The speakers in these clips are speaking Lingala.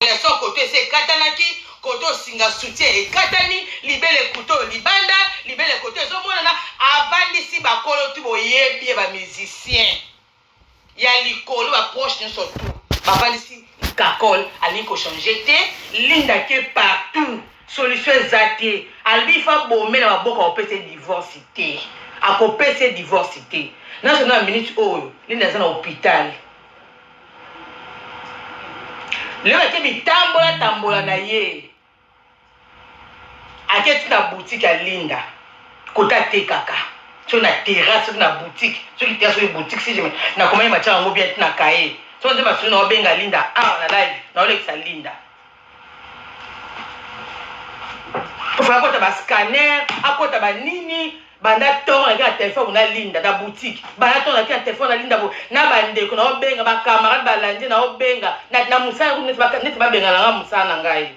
relation côté c'est katanaki côté singa soutien et katani libele couteau libanda libele côté zo mona avant d'ici ba kolo tu boyebi ba musicien ya likolo ba proche ne surtout ba d'ici kakol ali ko changer te linda ke partout solution zate albi fa bomé na boka o pese divorce te ako pese divorce te na so na minute oyo linda za na hôpital. Le mec qui tambola na ye. Aketi na boutique à Linda. Kota te kaka. Sur na terrasse, sur na boutique, sur qui terrasse sur boutique si je me na comment il m'a tia en bien na kaye. Sur de ma sur na benga Linda ah na live, na ole sa Linda. Faut ko ta ba scanner, akota ba nini. Banda ton avec un téléphone na Linda na boutique banda ton avec un téléphone na Linda na bande ko na obenga ba camarade ba landi na obenga na musana ko neti ba benga na musana ngai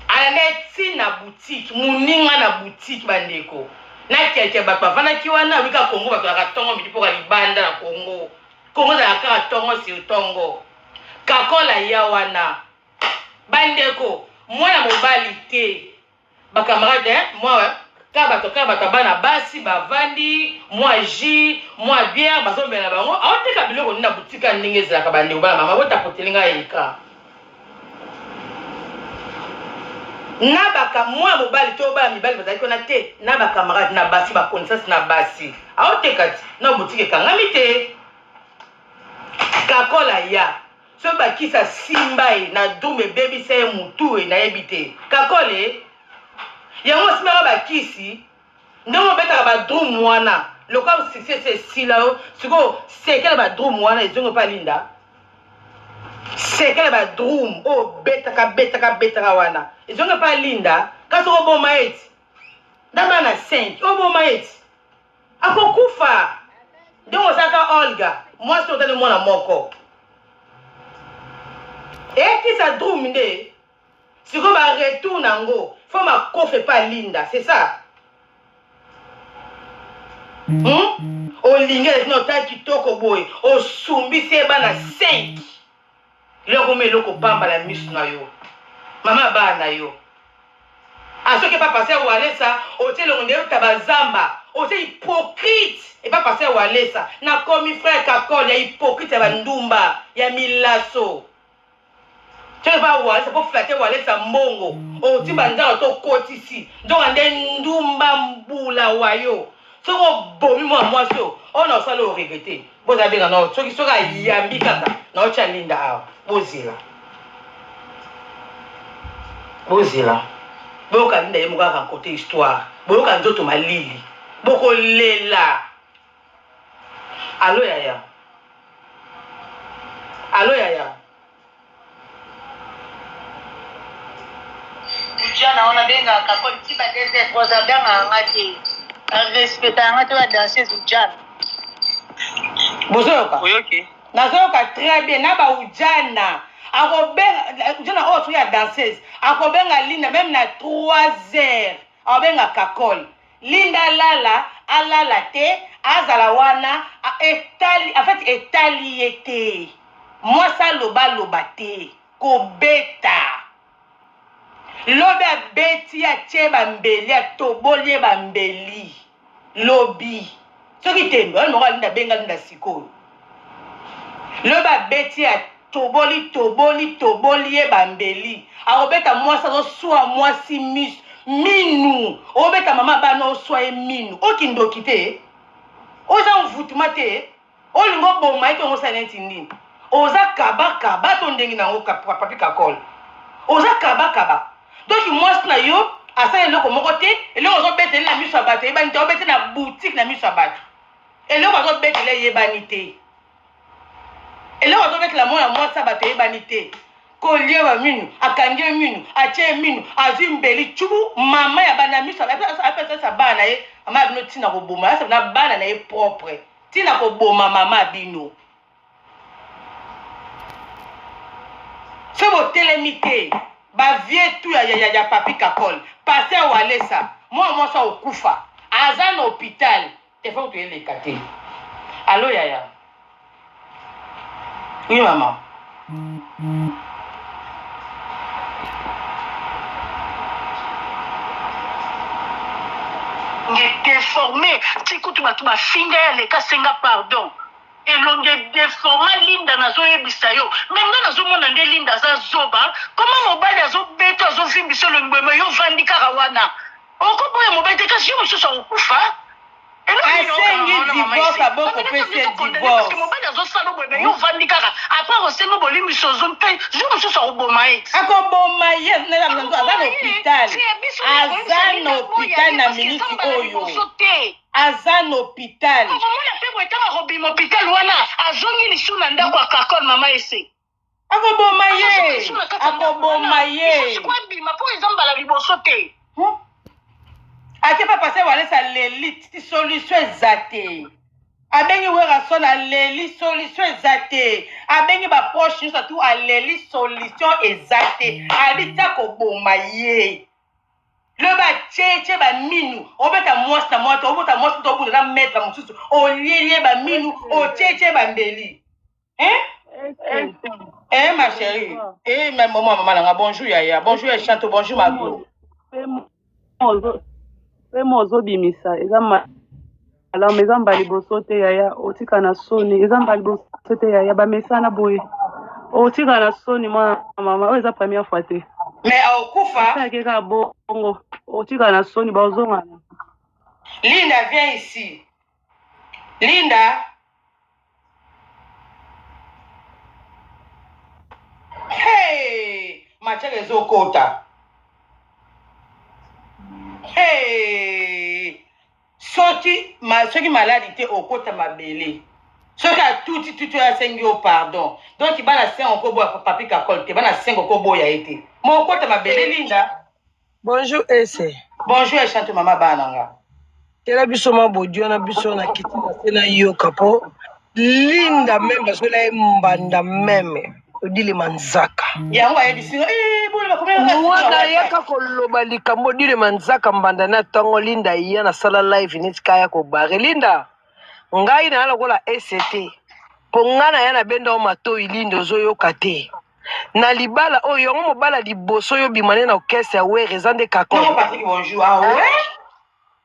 ala neti na boutique muninga na boutique bandeko na keke ba pa vana ki wana wika Congo ba ka tongo mi pour libanda na Congo za ka tongo si tongo kakola ya wana bandeko mwana mobali te ba camarade moi Kabato bana basi bavandi moi jus moi bière bazomela bango awoteka biloko na boutique ndenge za ka bande bana mama bota potelinga elika na baka moi mobali to ba mibali bazali kona te na ba camarade na basi ba connaissance na basi awoteka na boutique kangami te kakola ya so ba kisa simba na dume baby say mutu na yebite kakole yango simara bakisi ndongo betaka ba drum wana lokwa c'est sila siko sekela ba drum wana ezongo pa Linda sekela ba drum o betaka wana ezongo pa Linda kaso ko boma eti ndaba na 5 o boma eti akokufa ndongo saka Olga moi so tele mwana moko eti sa drum nde siko ba retour nango faut ma coffre pas Linda, c'est ça. O linge no ta kitoko boy, o sumbi se bana 5. Loko me loko pamba la miss na yo. Mama ba na yo. A ce que pas passer wale ça, o te lo ndeo tabazamba, o te hypocrite et pas passer wale ça. Na komi frère Kakol ya hypocrite ya ndumba, ya milaso. Tu vas voir, c'est pour flatter Walé Sambongo. Oh, tu vas dire to côté ici. Donc, on est ndumba mbula wayo. Ce qu'on bomi moi so. On a ça le regretter. Vous avez un autre. Ce qui sera yambi kaka. Non, tu as Linda. Bozila. Bozila. Boka Linda yemuka raconter histoire. Boka nzoto malili. Boko lela. Allo yaya. Allo yaya. Ujana ona benga kakoli tiba desert rosa benga ngati respecta ngati wa danseuse ujana bozoka oyoki nazoka très bien na ba ujana akobenga ujana o tu ya danseuse akobenga Linda même na 3h akobenga kakoli Linda lala alala te azala wana etali en fait etali ete moi ça loba te kobeta lobe beti ya cheba mbeli ya toboli bambeli lobi soki tembe on moko Linda benga Linda sikoyo lobe beti ya toboli bambeli akobeta mwasi zo swa mwasi minu obeta mama bana oswa e minu okindoki te oza mvutuma te olingo boma ete ongosa neti nini oza kaba to ndenge nango papi kakol oza kaba donc moi na yo asa eloko moko te eloko zo betele na miso bato yebani te obete na boutique na miso bato eloko zo betele yebani te eloko zo betela mona mwasa bato yebani te kolie ba minu akangie minu atie minu azwi mbeli chubu mama ya bana miso apesa sa bana ye mama bino tina ko boma sa na bana na ye propre tina ko boma mama bino sebo telemite ba vie tu ya papi kakol passer walesa moi ça okufa aza na hôpital il faut que tu les cater allo yaya oui maman te tikutu bato bafinga ya leka senga pardon elonge deforma linda nazoyebisa yo maintenant nazomona nde linda aza zoba koma mobali azobeta azovimbisa elongbeme yo vandi kaka wana okoboya mobali te kasi yo mosusu akokufa asengi divorce aboko pese divorce mobali azosala boye yo vandi kaka apart osenga bolimiso ozo mpe yo mosusu akoboma ye akoboma ye aza na hôpital aza na hôpital na miniti oyo aza na hôpital omona mpe boye ntango akobima hôpital wana azongi lisu na ndako ya kakole mama ese akoboma ye akoboma ye abima mpo eza mbala liboso te ake pa pase walesa leli ti solution eza te abengi weraso na leli solution eza te abengi baproche nyonso atu aleli solution eza te abi ti akoboma ye lo bacece baminu obeta mwasi na mwasi obota mwasi to obunda na maître mosusu olielie baminu ocece bambeli ma chérie maman nanga bonjour yaya bonjour ya chanto bonjour maglo pe mo ozobimisa eza malamu eza mbala liboso te yaya otika na soni eza mbala liboso te yaya bamesana boye otika na soni mwana mama oyo eza première fois te mais aokufa osake kaka bongo otika na soni baozongana Linda viens ici Linda hey matière ezokota hey soki maladi te okota mabele soki atuti asengi yo pardon donc bana sengo koboya papi kakole te bana sengo koboya ete mo okota mabele Linda bonjour ese bonjour echante mama bananga tela biso mabodio na biso na kiti na se na yoka po Linda meme basola ye mbanda meme odile manzaka yango ayebisinga mwana yaka koloba likambo odile manzaka mbanda na ntango Linda iya nasala live neti kaya kobare Linda ngai na lokola ECT po ngai na ya na benda o matoi Linda ozoyoka te na libala oyo yango mobala liboso oyo bimane na okese ya were eza nde kakole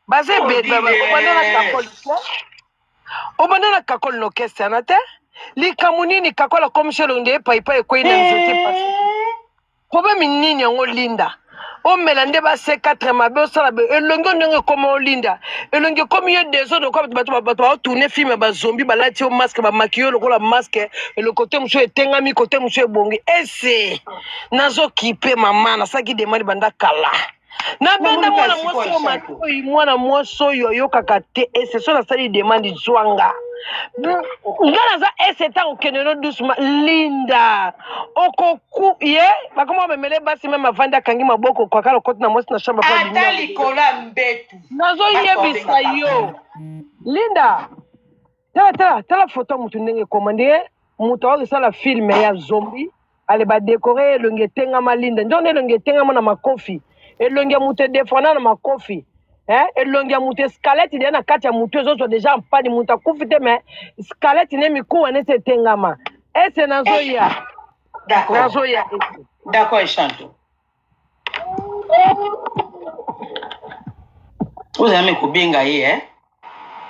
baze beda obanda na kakole obanda na kakole na okese yana te likambo nini kakola komishelo nde epaipai ekwei na nzete pasi problème nini yango Linda omela nde base 4 mabe osala elongi ndenge ekoma olinda elongi ekomi yo desordre kwa bato baotourne filme bazombi balati yo masque bamaki yo lokola masque elokote mosusu etengami kote mosusu ebongi ese nazokipe mama nasalaki demande banda kala nabenda mwana mwasi oyo oyokaka te ese so nasali demande zwanga nga naza ese ntango okende no doucement Linda okoku ye bakoma bamemele basi meme avandi akangi maboko kwakala okoti na mwasi na chambre ata likolo ya mbetu nazoyebisa yo Linda tala foto ya mutu ndenge ekoma nde mutu aokesala filme ya zombi ale badekore elongi etengama Linda njo nde elongi etengama na makofi elongi ya mutu edefana na makofi elongi ya mutu eskalete deya na kati ya mutu ezozwa deja mpani mutu akufi te me skalete ne mikuwa neti etengama ese nazoya d'accord echanto ozalami kobenga ye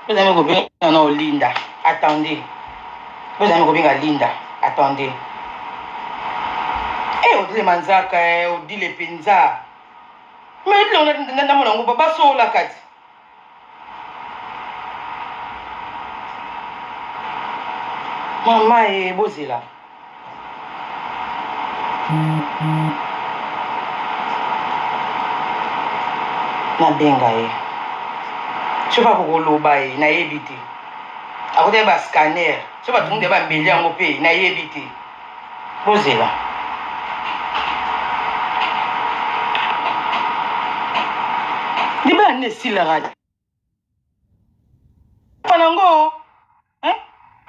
ozalami kobenga na olinda attendez ozalami kobenga Linda attendez odile manzaka odile penza mais ndamona ngo basola kati mama bozela nabenga ye soki akokoloba ye nayebi te akotaki bascanner so batungu de bambeli yango mpe nayebi te bozela libala nini esilaka panango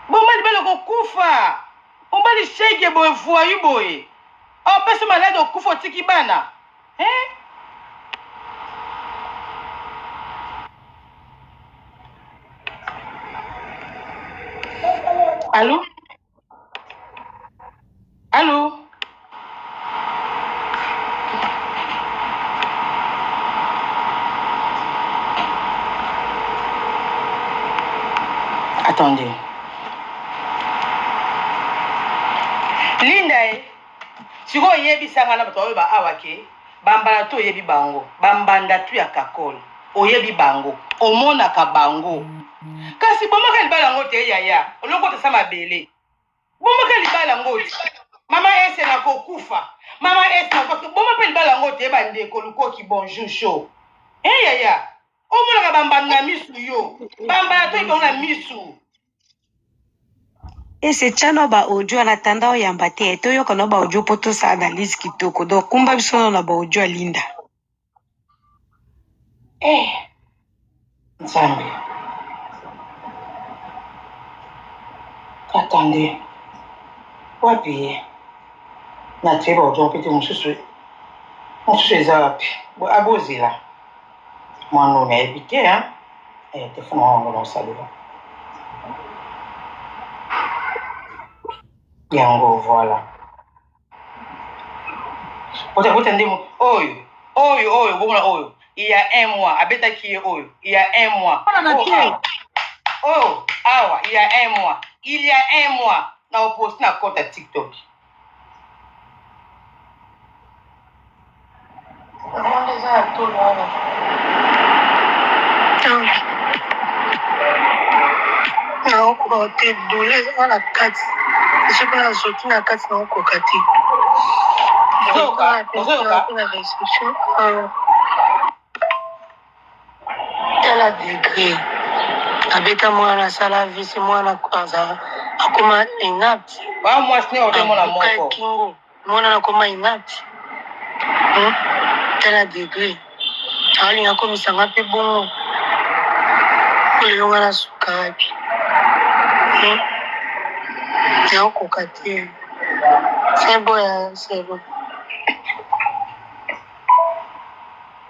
bomba libala kokufa ombali shege boye voyu boye opesa malade okufa otiki bana Allô? Allô? Attendez. Linda, si vous yebi sanga na bato ba awake, bambala to yebi bango, bambanda tu ya kakol, oyebi bango, omona ka bango. Kasi bomaka libala ngo te yaya, oloko te sama bele. Bomaka libala ngo te. Mama ese na kokufa. Mama ese na kokufa. Bomaka libala ngo te bande kolukoki bonjour show. Yaya, omona ka bambanda na misu yo. Bambala to ibonga misu. Et c'est chano ba audio na tanda o yambate to yo kono ba audio poto sa analyse kitoko donc kumba biso na ba audio Linda. Nzambe. Attendez. Wapi? Na teba audio pete mususu. Mususu eza wapi? Bo abozela. Mwana na ebite hein. Telefone wangu na salula. Yango voilà. Ote ndimo oyo bomona oyo. Il y a un mois, abeta qui oyo. Il y a un mois. Oh, awa, il y a un mois. Il y a un mois, na poste na compte à TikTok. Na okote douleur wana kati. Je peux la sortir na kati na okokati. Ozoka. La restriction. Tala degré. Abeta mwana sala visi mwana kwanza akoma inapte. Ba moi sne ote mona moko. Mwana nakoma inapte. Tala degré. Ali akomisa ngapi bongo. Kolonga na sukari. Non, cocaté. C'est bon, c'est bon.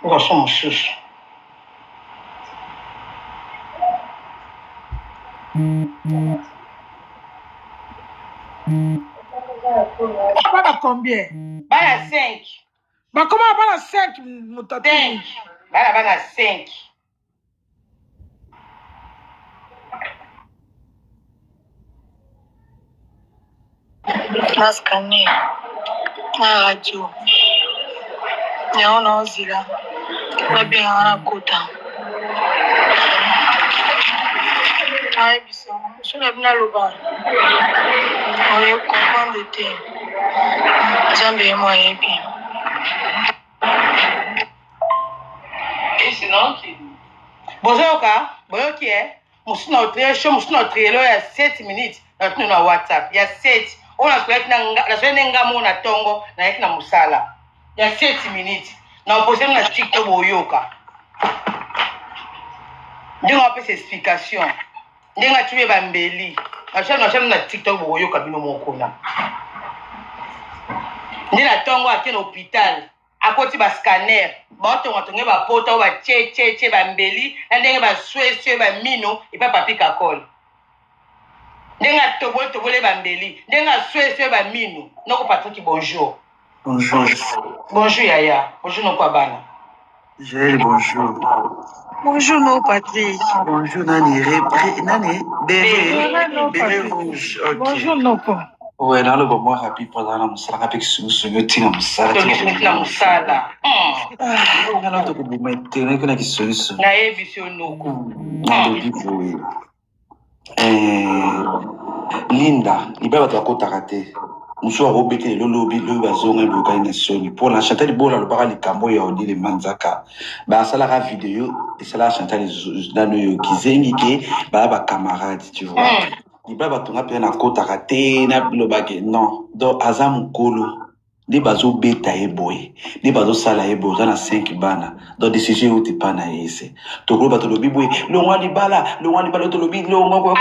Nós somos sus. Bana combien? Bana 5. Bah comment bana 5 mutatou? 5. Bana 5. Maskane. Na radio. Nyaona ozila. Babe ana kota. Ai biso. Suna bina loba. On est content de te. Jambe moi yebi. Et sinon qui? Bozoka, boyoki musina otre show musina otre lo ya 7 minutes na tunu na WhatsApp. Ya 7. Ona kwek na swene ngamo na tongo na yeki na musala. Ya 7 minutes. Na opose na TikTok boyoka. Ndinga pesa explication. Ndinga tuwe bambeli. Na TikTok boyoka bino mokona. Ndina tongo akena hôpital. Akoti ba scanner. Ba tongo ba pota ba che bambeli. Na ndenge ba sweswe ba mino et pas papi kakol. Ndenga tobole bambeli. Ndenga sweswe ba mino. Noko Patrick bonjour. Bonjour. Bonjour Yaya. Bonjour Noko Abana. J'ai bonjour. Bonjour no Patrick. Bonjour Nani. Nani. Bébé rouge. Ok. Bonjour Noko. Ouais, dans le moment rapide pendant la musala, avec ce tina musala. Tina musala. Ngala to kubumete, na kuna kisoniso. Na ebisio Noko. Na lobi boy. Linda, libaba to akota te. Muso arobete le lobi le bazonga boka ina soni. Pour la chanter bola le parali kambo ya odi le manzaka. Ba sala ka vidéo et sala chanter les dano yo kizengi ke ba camarade, tu vois. Libaba to ngapena na kota te na lobake non. Donc azam kolo. Des bazo beta e boy. Des bazo sala e boy na 5 bana. Donc décision ou te pana ese. To ko ba to lobi boy. Le ngwa di bala to lobi le ngwa ko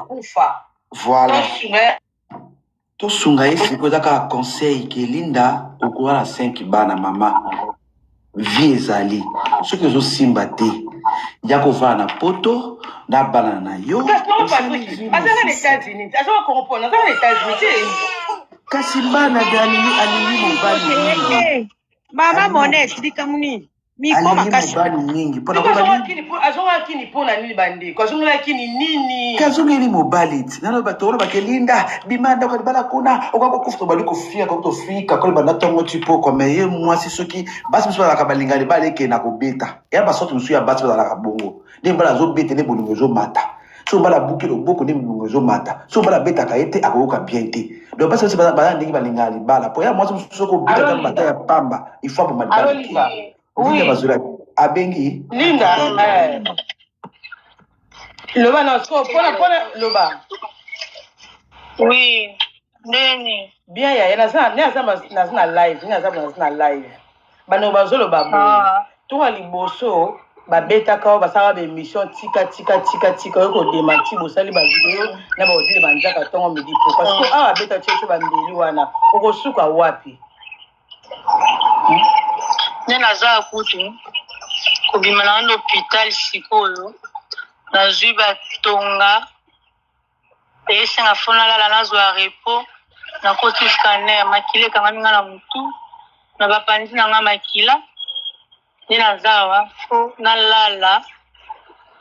kufa. Voilà. To sunga esi ko zaka conseil ke Linda okuwa na 5 bana mama. Vie ezali. Ce que zo simba te. Yako va na poto na bana na yo. Azana les États-Unis. Azana comprendre. Azana les États-Unis. Kasi bana dali alili mobali. Mama Monette dikamuni. Miko makasi. mobali mingi mpona azonga kini mpona nini bandeko azongela kini nini kazongeli mobali ti nano bato wana bakelinda bimanda okalibala kuna okakokufa tobali kofia kokotofika kolibanda ntongo ti poko me ye mwasi soki basi mosusu bazalaka balinga libala ekee na kobeta eya basorte mosusu ya basi bazalaka bongo nde mbala azobeta nde bolingo ezomata so mbala abuki loboko nde bolingo ezomata so mbala abetaka ye te akoyoka bien te donc basi basi baza ndenge balingaka libala po ya mwasi mosusu soki obeta ta bata ya pamba ifo aboma libala te linda bazolaki abengi linda loba na sko pona loba Oui, ndeni. bien ya naza na live bano bazoloba boye toka liboso babetaka basalaka baémission tika oyo kodemati bosali bavideo na baodile banzaka ntongo midi po parce que awa abeta tieso bambeli wana okosuka wapi Nde naza kutu kobima na hôpital sikoyo nazwi batonga esenga fo nalala nazwa repo nakoti scanner makila ekangami nga na mutu na bapandi na nga makila nde naza awa fo nalala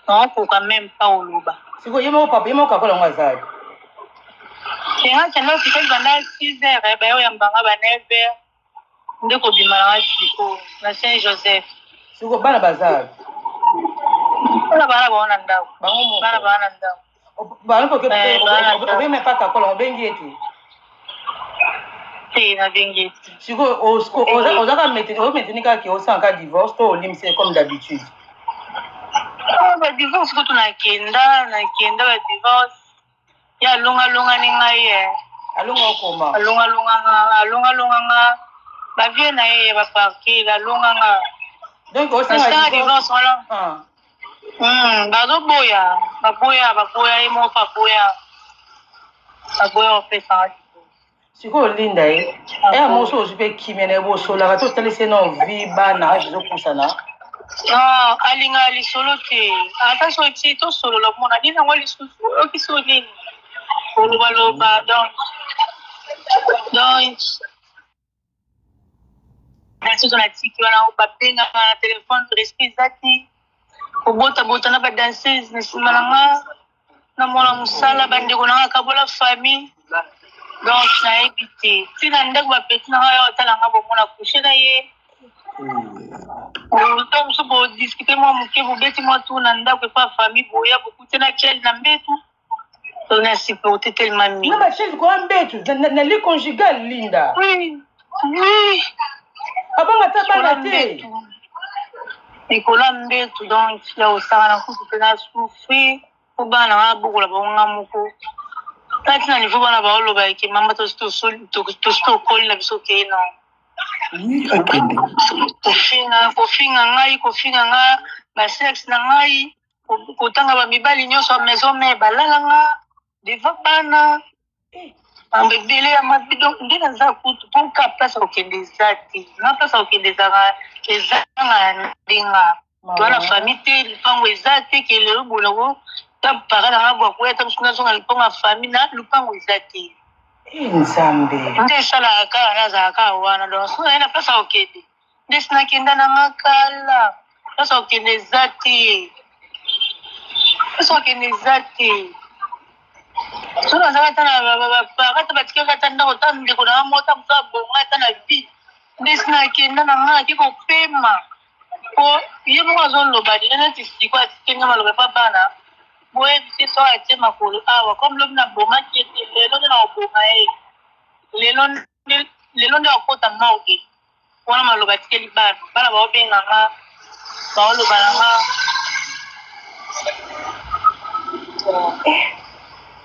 naokoka meme pa oloba siko ye moko papa ye moko kakola ngo aza enga kende hôpital banda 6 heures bayoyambanga ba 9 heures nde kobima na nga sikoyo na Saint Joseph siko bana baza mpona bana baona ndako bango bana baona ndako obeme pa kakola obengi ete te nabengi ete siko ozaka ometini kaka osanga divorce to olimisi comme d'habitude badivorce kutu nakenda badivorce ye alongalongani ngai alonga okoma alongalonganga bavie na ye baparke alonganga donc osanga divorce wana bazoboya baboya ye moko baboya opesanga sikoyo olinda ye eya moso ozwi mpe kimia na ye bosolaka to otalisi na ovi bana age ezopusana alinga lisolo te ata soki tosolola mona nini yango lisusu oyoki so nini kolobaloba donc danseuse na tiki wana babengaka na telefone respect eza te kobotabota na badanseuse na nsima na nga namona mosala bandeko na nga kabola famille donc nayebi te ntina ndeko bapeti na nga ya otala nga bomona kushe na ye to mosu bodiskute mwa moke bobeti mwa tour na ndako epa famille boya bokute na kiel na mbetu to na supporte tellement mingi na bachese koya mbetu na li conjugal linda oui abanga ta bana te likolo ya mbetu donc ya osaka na kutu mpe na souffrir po bana nga bokola bangonga moko kati na niveau bana baoloba eke mama tosi tokoli na biso kei non kofinga nga basexe na ngai kotanga bamibali nyonso ya maison me balala nga deva bana ebele ya mabi donc nde naza kutu mpoka place akokende eza te na place akokende ezanga ya ndenga toana famille te lupango eza te ke lelo boloko ta para na nga bwakoya ta mosu nazonga lupango ya famille na lupango eza te nzambe nde esalaka kaka nazalaka wana donc so naye na place akokende nde sinakenda na nga kala place akokende eza te so nazaka ata na bapara ata batikaka ata ndako ta ndeko na nga mota moto abonga ata na vie nde sinakenda na nga nake kopema po ye moko azoloba dina neti siko atikenga maloba epa bana boyebisi so atie makolo awa comme lobi na bomaki ete lelo nde na koboma ye lelo nde akota morge wana maloba atikeli bana baobenga nga baoloba na nga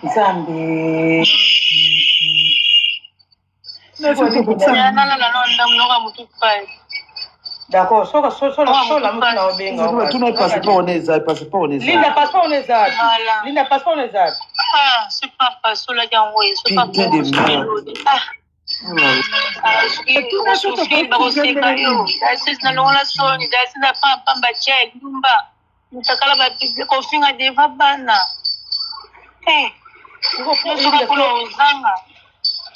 nzambe nalala no ndamu noka motu pai d'accord sola mutu na obenga tuna passeport on eza linda passeport on eza linda passeport on eza c'est pas passeport yango c'est pas bakoseka yo dasisi nalongola soni dasisi na pamba tia elumba mutakala bapible kofinga deva bana soka mpona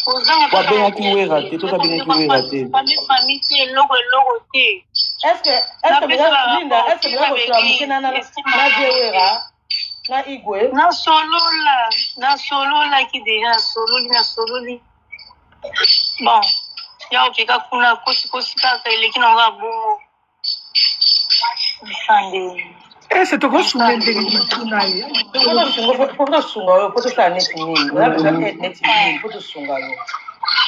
ozanga babengaki wera te to babengaki wera te famille te eloko te Est-ce que Linda, est-ce que vous avez reçu la na Viewera, na Igwe? Na solo qui déjà solo. Bon, ya okeka kuna kosi kaka eleki na nga bongo. C'est tout gros soulevé de tunaye. Poto sunga, poto sa neti nini. Vous avez besoin d'être neti nini, poto sunga.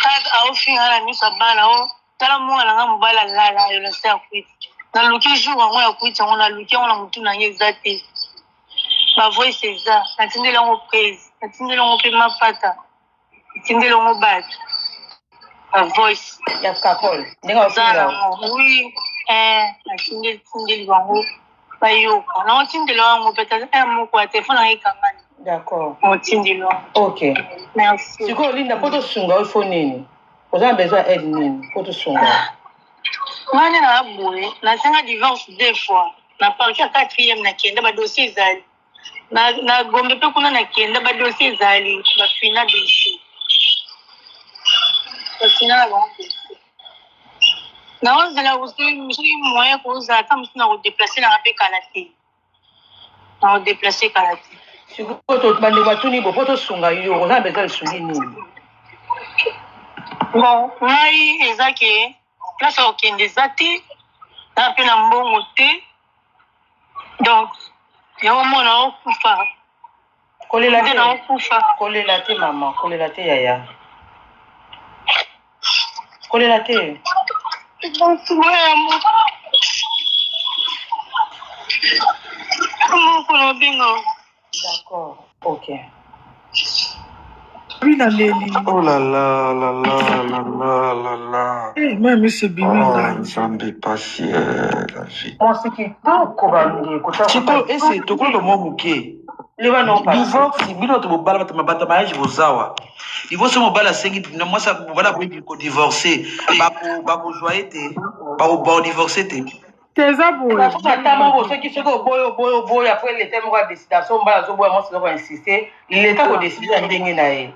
Kaga au finga na misa bana o. Tala mwa na nga mbala lala yo lese ya kwiti. Na luki jour ngo ya kwiti ngo na luki ngo na mutu na ngeza te. Ba voice eza, na tindela ngo praise, na tindela ngo pe mapata. Tindela ngo bat. Ba voice Ya kakol. Ndinga osinga. Oui, na tindeli bango. Bayoka. Na tindela ngo peut-être moko ya téléphone na ekamani. D'accord. On tindela. OK. Merci. Siko Linda poto sunga il faut nini? Vous avez besoin d'aide nini? Poto sunga. Ngani na boye, na sanga divorce 2 fois. Na parti ya 4e na kenda ba dossier zali. Na gombe pe kuna na kenda ba dossier zali, ba fina dossier. Ba fina ba dossier. Na on zela aussi mshi moyen ko za ta mshi na ko déplacer na pe kalate. Na ko déplacer kalate. Siko poto bande watuni bo poto sunga yo, vous avez besoin de sungi nini? Bon, ngai ezake place au kende zati na pe na mbongo te. Donc, yango mona okufa. Kolela te. Na okufa. Kolela te maman, kolela te yaya. Kolela te. D'accord, OK. Oui, la Lélie. Oh là là, là là, là là, là là. Eh, moi, monsieur Biminga. Oh, Nzambe pasi la vie. Moi, c'est qui toko bande, kota. Chiko, ese, tokolo lo mo muke. Lewa non pas. Divorce, bino to bobala bata mariage bozawa. Divorce mo bala sengi na moi ça bobala boyi ko divorcer. Ba ko joyer te, ba divorcer te. Tes abos. Tellement ceux qui se boy après l'état mo va décider so mbala zo boy moi c'est va insister, l'état ko décider ndenge na ye.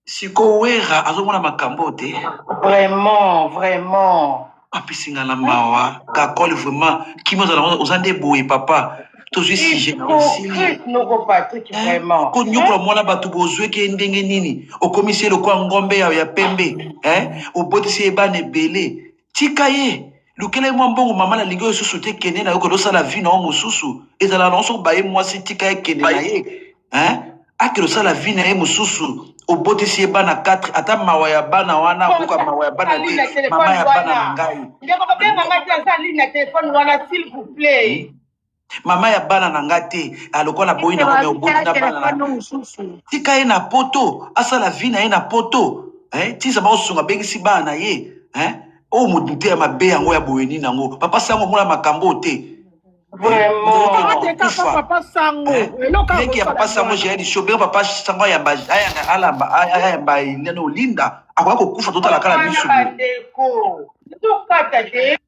Siko wera azomona makambo te. Vraiment. Apisinga la mawa, kakol vraiment qui mo za ozande boye papa. Tozwi sujet na aussi. Noko Patrick vraiment. Ko nyoko mona batu bozwe ke ndenge nini. Okomisi le kwa ngombe ya pembe, obotisi ebane belé. Tikaye. Lukele mwa mbongo mama na lingo susu te kene na yoko losa la vie na omo susu. Ezala na onso baye mwasi tikaye kene na ye. Ake losa la vie na ye mususu. Obotisi ebana 4 ata mawa ya bana wana kuka mawa ya bana te. Mama ya bana na ngai. Ndeko ba mama te sa ligne na téléphone wana s'il vous plaît. Mama ya bana na ngate alokola boyi na ngome oboti na bana na tika ye na poto asala vie na ye na poto tisa ba osunga bengisi bana ye o mudute ya mabe yango ya boyeni nango papa sango mona makambo te Vraiment. Papa sango leki ya papa sango j'ai dit shobe papa sango ya ba aya ba neno linda akwa ko kufa totala kala biso Ndeko. Ndokata te.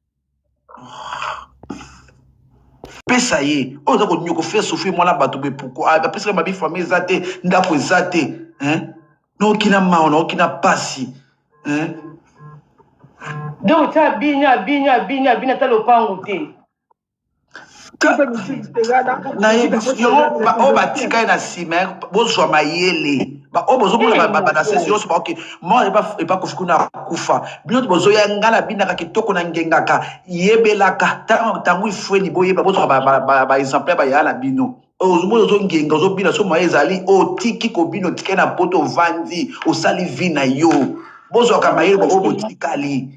pesa ye oyo oza konyoko faire souffrir mwana bato be pourquoi apesaka mabi famille eza te ndako eza te naokina mawa naokina pasi Donc ta binya ta lopango te. nayebi yango oyo batika ye na nsima bozwa mayele oyo bozomona banasesi nyonso baoke moko epakofi kuna akufa bino to bozoya ngai na binaka kitoko na ngengaka yebelaka ntango ifweni boyeba bozwaka baexemplaire bayala na bino ozomona ozongenga ozobina so moye ezali otiki kobina otikali na poto ovandi osali vi na yo bozwaka mayele oyo botikali.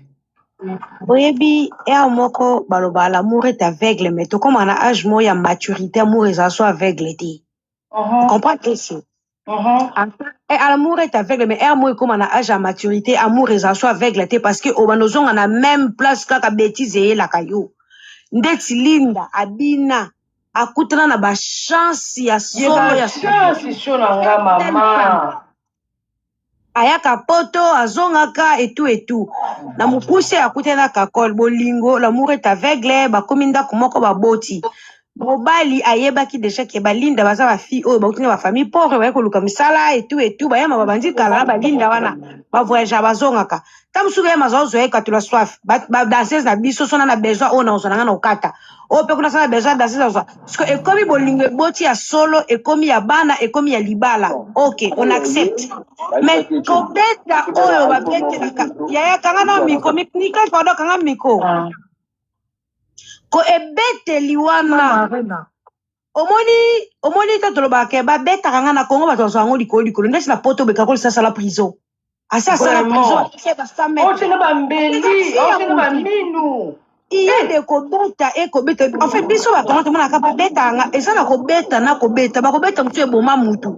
Boyebi ya moko baloba l'amour est aveugle mais to comme na âge mo ya maturité amour est soit aveugle ti. Comprends que c'est. L'amour est aveugle mais amour comme na âge à maturité amour est soit aveugle ti parce que obanozonga a na même place kaka bêtise et la kayo. Ndeti linda abina akutana na ba chance ya solo ya chance shona nga mama. Ayaka poto azongaka et tout na mukuse akutana kakol bolingo l'amour est aveugle ba kominda komoko ba boti mobali ayebaki déjà ke balinda baza bafille oyo bauti na bafamille pauvre baye koluka misala etu bayama babandi kala na balinda wana bavoyage bazongaka ta mosuku yema azozwa ekatula soif badanseuse na biso so na besoin oyo na ozwa nanga na okata oyo mpe kuna sana besoin danseuse azwa parceke ekomi bolingo eboti ya solo ekomi ya bana ekomi ya libala ok on accepte mais kobeta oyo babetelaka yaya kanga na miko nika pardon kanga miko ko ebeteli wana omoni ta tolobaka ke babetaka nga na kongo bato bazwa yango likolo ndesi na poto obeka kolisa asala prison asi asala prison iye de kobeta ekobeta en fait biso bakongo tomonaka babetaka nga eza na kobeta na kobeta bakobeta motu eboma mutu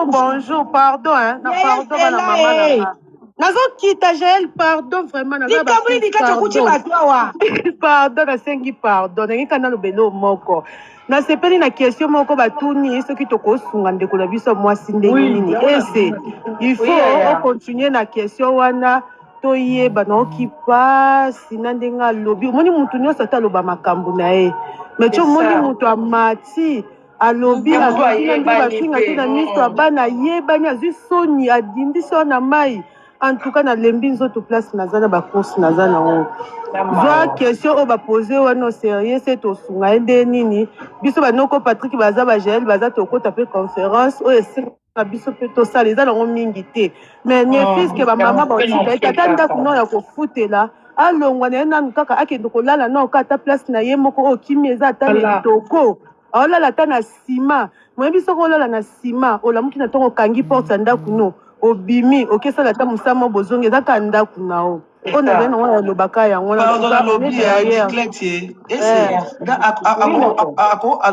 bonjour pardon na pardon bana mama nanga nazokita Jaël pardon vraiment likambo libika tokuti bato awa pardon nasengi pardon nangi kana lobelo moko nasepeli na question moko batuni soki tokosunga ndeko na biso mwasi ndenge nini ese il faut ocontinue na question wana toyeba naoki pasi na ndenge alobi omoni mutu nyonso ata aloba makambo na ye mais ti omoni mutu amati alobi na nde bafinga te na miso abana ayebani azwi soni adindisi wana mai en tout cas nalembi nzoto place naza na bacourse naza nango zwa question oyo bapose wana osérieux se tosunga ye nde nini biso banoko Patrick baza bajael baza tokota mpe conférence oyo esenga na biso mpe tosala eza nango mingi te mais niefiske bamama baotika ete ata ndako nao ya kofutela alongwa na ye nanu kaka akende kolala nao ka ata place na ye moko oyo kimi eza ata letoko aolala ata na nsima moyebi soki olala na nsima olamuki na ntongo okangi porte ya ndako no obimi okesala ata mosama bozongi eza ka ndako na o oyo nazali nango nalobaka yango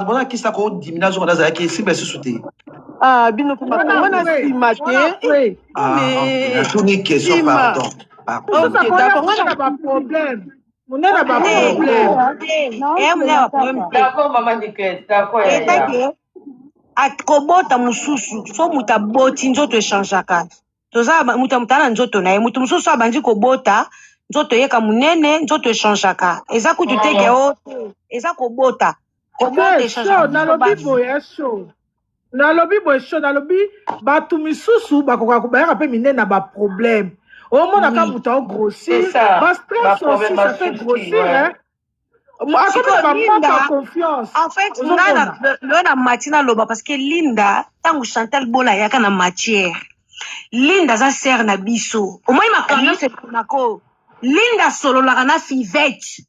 bona kisa kodimina zongo nazalaki esika lisusu te bino mpe bakongo na nsima te natuni question pardon monena d'accord maman Niket d'accord akobota mosusu so mutu aboti nzoto echangeaka toza mutu amutala na nzoto na ye mutu mosusu abandi kobota nzoto eyeka monene nzoto echangeaka eza kutu teke o eza kobota nalobi boye sho nalobi bato misusu bakoka bayaka mpe minene na baproblème omonaka mutu aogrossir bastress aussi ça fait grossir en fait loyo na mati naloba parce que linda ntango chantal bola ayaka na matière linda aza sere na biso omoi makambo sekonako linda asololaka na fivete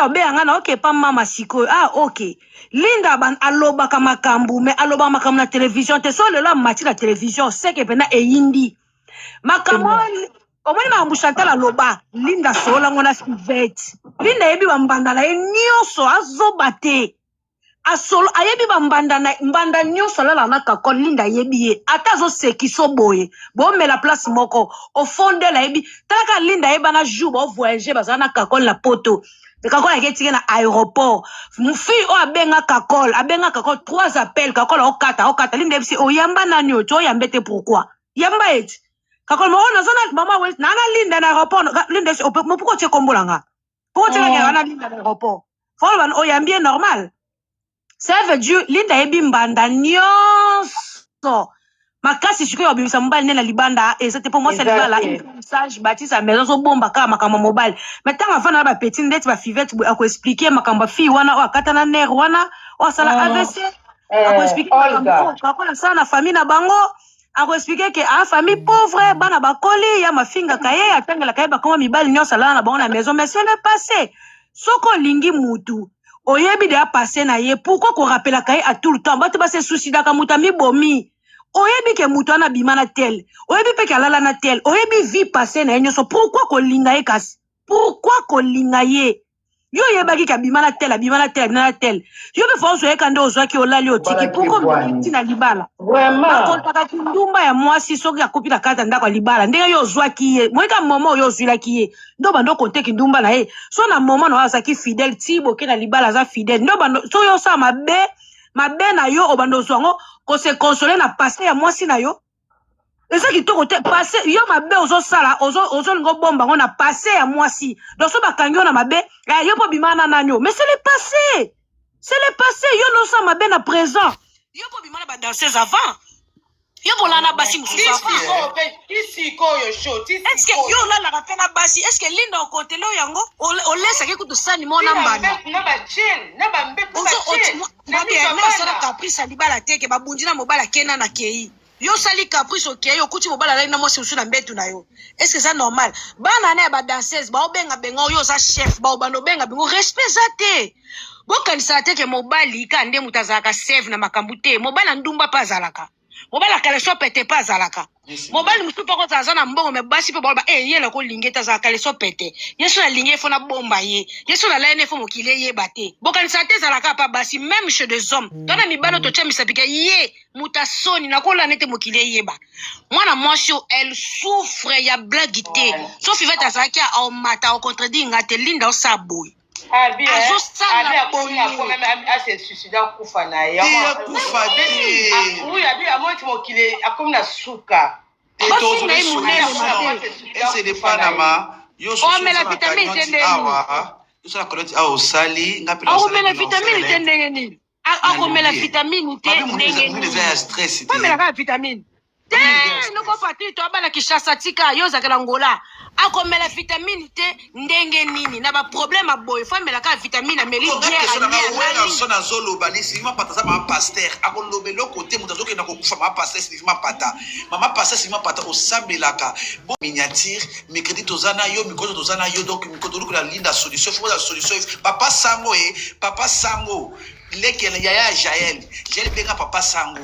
obeyanga na oke pa mama sikoyo ok linda alobaka makambo me alobaka makambo na télévision te so lelo amati na télévision seke pena eyindi makambo omoni makambo chantal aloba linda sololango na fivete linda ayebi bambanda na ye nyonso azoba te ayebi mbanda nyonso alala na kakol linda ayebi ye ata azosekiso boye bomela place moko ofondela ayebi talaka linda ayeba na jour baovoyage bazala na kakol na poto kakol ayeke tike na aéroport fille oyo abenga kakol 3 appels kakol okata linda yebisi oyamba nani oyo ti oyambe te pourquoi yamba eti kakol moko nazona mama we nana linda na aéroport linda yebisi pourquoi otie kombolanga pourquoi otie kaka wana linda na aéroport foloba oyambi normal ça veut dire linda yebi mbanda nyonso makasi sikoyo obimisa mobali nde na libanda eza te mpo mwasi ya libala message batisa maison zobomba kaka makambo mobali mais ntango afanda na bapeti ndeti bafivete akoexplike makambo afi wana oyo akata na nere wana oyo asala AVC akoexplike makambo kakola asala na famille na bango akoexplike ke famille pauvre bana bakoli ya mafingaka ye atangelaka ye bakoma mibali nyonso alala na bango na maison mais c'est le passé soko olingi mutu oyebi de apase na ye pourquoi korapelaka ye à tout le temps bato base suicidaka mutu amibomi oyebi ke mutu wana bima na tel oyebi mpe ke alala na tel oyebi vie passé na ye nyonso pourquoi kolinga ye kasi pourquoi kolinga ye yo oyebaki ke abima na tel yo mpe fa ozoyeka nde ozwaki olali otiki pourquoi miti na libala bakontaka kindumba ya mwasi soki akopi na kati ya ndako ya libala ndenge yo ozwaki ye moyeka moma oyo ozwilaki ye ndo bando okonte kindumba na ye so na moma na oyo azalaki fidèle ti boke na libala aza fidèle ndo bando so yo osala mabe na yo obando ozwa yango kose konsole na passé ya mwasi na yo Et ça qui te côté passé, yo mabe ozo sala, ozo ngo bomba on a passé à moi si. Donc ça bakangyo na mabe, yo po bimana nanyo. Mais c'est le passé. C'est le passé, yo no sa mabe na présent. Yo po bimana ba danser avant. Yo bolana basi mususu avant. Ici ko yo show, ici. Est-ce que yo la la rapena basi, est-ce que linda okotelo yango? O laisse ke kutu sani mona mbana. Na ba chill, na ba mbeko ba chill. Na ba sala caprice libala teke ba bundina mobala kena na kei. Yo sali caprice ok yo kuti mobala la na mosi usuna mbetu na yo. Est-ce que ça normal? Bana na ba danseuse ba obenga bengo yo za chef ba obano benga bengo respect za te. Bokanisa te ke mobali ka nde mutazaka save na makambute mobala ndumba pa zalaka. Mobala kaleso pete pa zalaka. Mobali musupa ko tazana mbongo me basi pe ba yela ko lingeta za kaleso pete. Yesu na linge fo na bomba ye. Yesu na laine fo mokile ye bate. Bokanisa te zalaka pa basi même chez des hommes. Tona mibano to chemisa pika ye mutasoni na ko la nete mokile ye ba. Mwana mwasi elle souffre ya blagité. Sauf il va tazaki au mata au contredit ngate linda o saboy. Abi se suicida kufa na ye. Oui, abi amoti mokile akomi na suka. C'est des panama. Yo mais la vitamine tende. Yo ça connaît au sali, ngapela. Mais la vitamine tende ni. Mais la vitamine tende. Les stress. Mais la vitamine. No ko pati to abana kishasa tika yo za kalangola akomela vitamine te ndenge nini na ba problème boy famela ka vitamine ameli bien sona zolo banisi ma pata ma pasteur akolobelo côté mutazoke na kokufa ma pasteur si ma pata mama pasteur si ma pata osambelaka bon miniature mercredi tozana yo mikoto tozana yo donc mikoto luku la linda solution faut la solution papa sango lekel yaya Jael benga papa sango